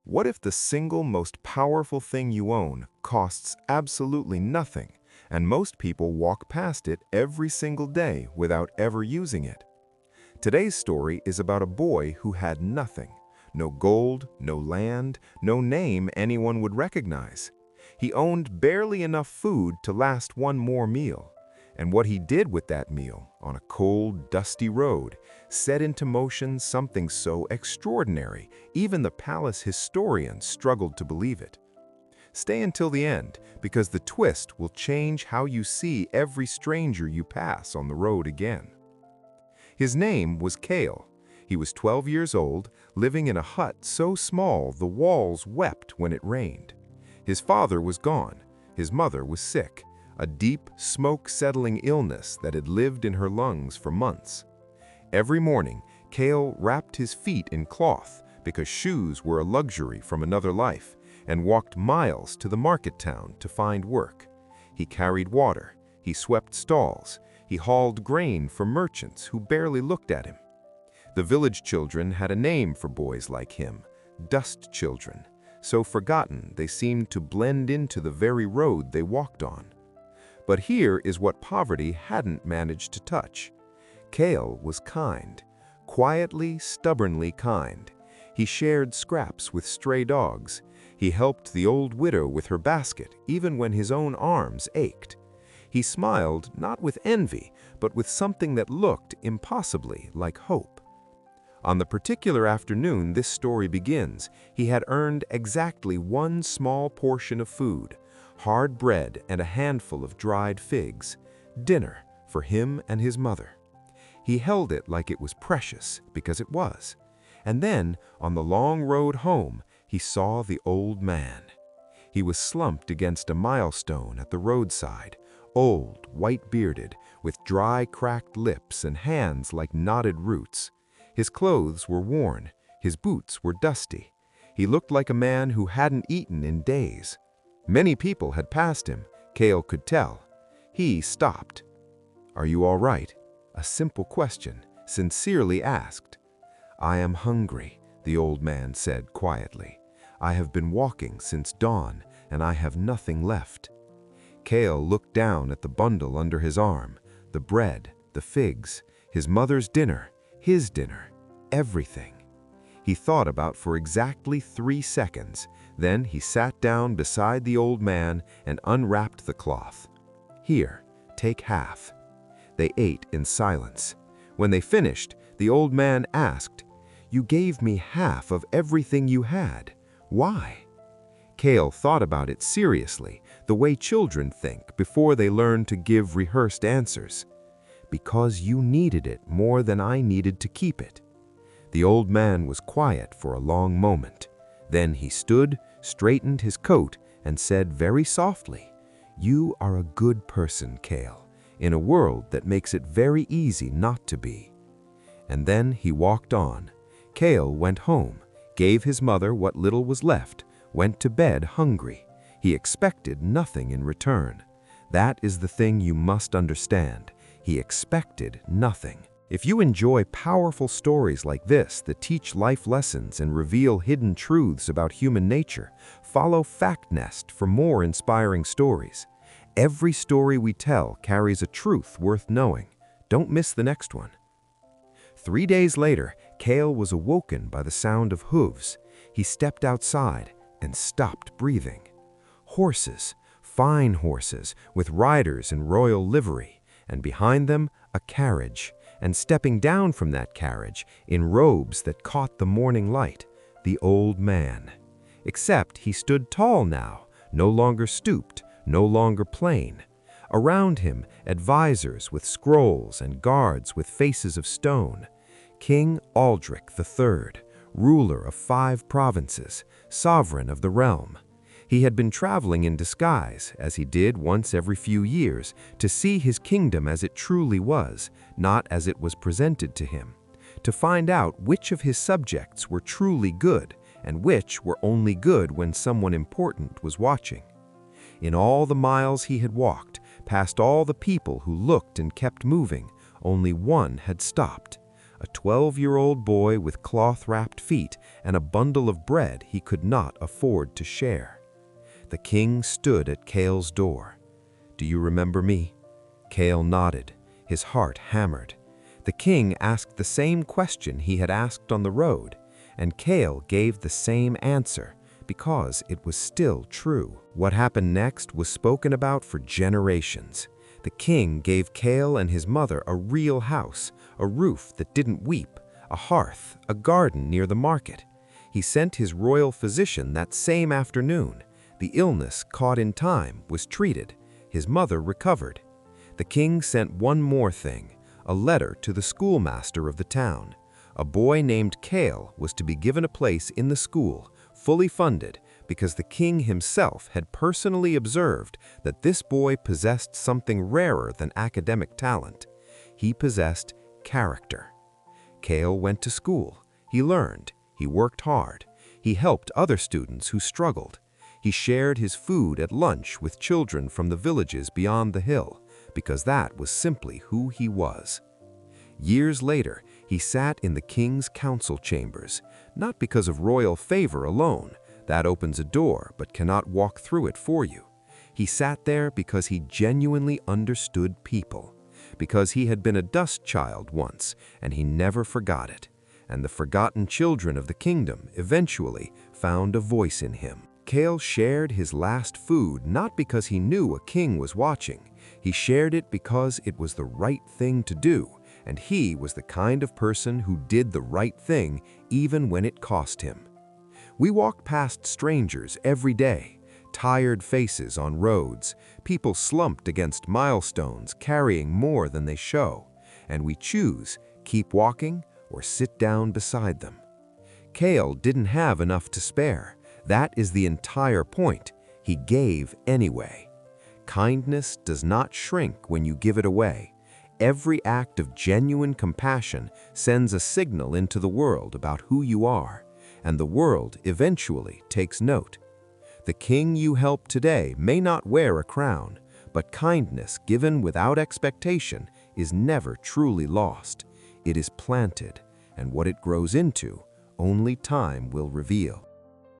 What if the single most powerful thing you own costs absolutely nothing, and most people walk past it every single day without ever using it? Today's story is about a boy who had nothing. No gold, no land, no name anyone would recognize. He owned barely enough food to last one more meal. And what he did with that meal, on a cold, dusty road, set into motion something so extraordinary, even the palace historians struggled to believe it. Stay until the end, because the twist will change how you see every stranger you pass on the road again. His name was Kael. He was 12 years old, living in a hut so small the walls wept when it rained. His father was gone. His mother was sick, a deep, smoke-settling illness that had lived in her lungs for months. Every morning, Kael wrapped his feet in cloth because shoes were a luxury from another life, and walked miles to the market town to find work. He carried water, he swept stalls, he hauled grain for merchants who barely looked at him. The village children had a name for boys like him, dust children, so forgotten they seemed to blend into the very road they walked on. But here is what poverty hadn't managed to touch. Kael was kind, quietly, stubbornly kind. He shared scraps with stray dogs. He helped the old widow with her basket, even when his own arms ached. He smiled not with envy, but with something that looked impossibly like hope. On the particular afternoon this story begins, he had earned exactly one small portion of food, hard bread and a handful of dried figs, dinner for him and his mother. He held it like it was precious, because it was. And then, on the long road home, he saw the old man. He was slumped against a milestone at the roadside, old, white-bearded, with dry, cracked lips and hands like knotted roots. His clothes were worn, his boots were dusty. He looked like a man who hadn't eaten in days. Many people had passed him, Kael could tell. He stopped. "Are you all right?" A simple question, sincerely asked. "I am hungry," the old man said quietly. "I have been walking since dawn, and I have nothing left." Kael looked down at the bundle under his arm, the bread, the figs, his mother's dinner, his dinner, everything. He thought about for exactly 3 seconds. Then he sat down beside the old man and unwrapped the cloth. "Here, take half." They ate in silence. When they finished, the old man asked, "You gave me half of everything you had. Why?" Kael thought about it seriously, the way children think before they learn to give rehearsed answers. "Because you needed it more than I needed to keep it." The old man was quiet for a long moment. Then he stood, straightened his coat, and said very softly, "You are a good person, Kael, in a world that makes it very easy not to be." And then he walked on. Kael went home, gave his mother what little was left, went to bed hungry. He expected nothing in return. That is the thing you must understand. He expected nothing. If you enjoy powerful stories like this that teach life lessons and reveal hidden truths about human nature, follow FactNest for more inspiring stories. Every story we tell carries a truth worth knowing. Don't miss the next one. 3 days later, Kael was awoken by the sound of hooves. He stepped outside and stopped breathing. Horses, fine horses, with riders in royal livery, and behind them a carriage. And stepping down from that carriage, in robes that caught the morning light, the old man. Except he stood tall now, no longer stooped, no longer plain. Around him, advisors with scrolls and guards with faces of stone. King Aldrich III, ruler of 5 provinces, sovereign of the realm. He had been traveling in disguise, as he did once every few years, to see his kingdom as it truly was, not as it was presented to him, to find out which of his subjects were truly good and which were only good when someone important was watching. In all the miles he had walked, past all the people who looked and kept moving, only one had stopped, a 12-year-old boy with cloth-wrapped feet and a bundle of bread he could not afford to share. The king stood at Kael's door. "Do you remember me?" Kael nodded, his heart hammered. The king asked the same question he had asked on the road, and Kael gave the same answer because it was still true. What happened next was spoken about for generations. The king gave Kael and his mother a real house, a roof that didn't weep, a hearth, a garden near the market. He sent his royal physician that same afternoon. The illness, caught in time, was treated. His mother recovered. The king sent one more thing, a letter to the schoolmaster of the town. A boy named Kael was to be given a place in the school, fully funded, because the king himself had personally observed that this boy possessed something rarer than academic talent. He possessed character. Kael went to school. He learned. He worked hard. He helped other students who struggled. He shared his food at lunch with children from the villages beyond the hill, because that was simply who he was. Years later, he sat in the king's council chambers, not because of royal favor alone. That opens a door but cannot walk through it for you. He sat there because he genuinely understood people, because he had been a dust child once and he never forgot it. And the forgotten children of the kingdom eventually found a voice in him. Kael shared his last food not because he knew a king was watching. He shared it because it was the right thing to do, and he was the kind of person who did the right thing even when it cost him. We walk past strangers every day, tired faces on roads, people slumped against milestones carrying more than they show, and we choose, keep walking or sit down beside them. Kael didn't have enough to spare. That is the entire point. He gave anyway. Kindness does not shrink when you give it away. Every act of genuine compassion sends a signal into the world about who you are, and the world eventually takes note. The king you help today may not wear a crown, but kindness given without expectation is never truly lost. It is planted, and what it grows into, only time will reveal.